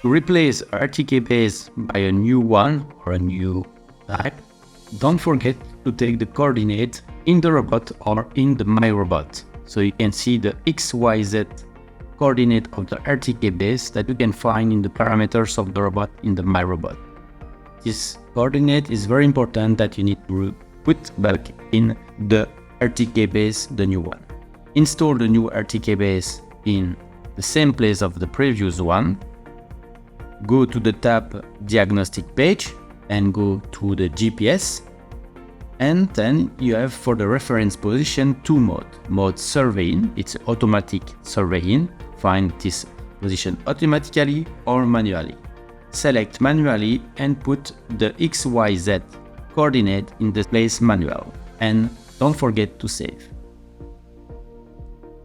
To replace RTK base by a new one or a new type, don't forget to take the coordinate in the robot or in the My Robot. So you can see the XYZ coordinate of the RTK base that you can find in the parameters of the robot in the My Robot. This coordinate is very important that you need to put back in the RTK base, the new one. Install the new RTK base in the same place of the previous one. Go to the tab diagnostic page and go to the GPS. And then you have for the reference position two modes. Mode surveying, it's automatic surveying. Find this position automatically or manually. Select manually and put the XYZ coordinate in the place manual. And don't forget to save.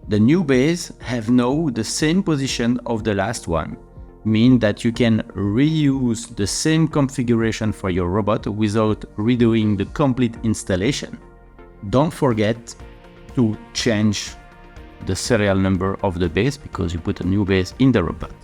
The new base have now the same position of the last one, mean that you can reuse the same configuration for your robot without redoing the complete installation. Don't forget to change the serial number of the base because you put a new base in the robot.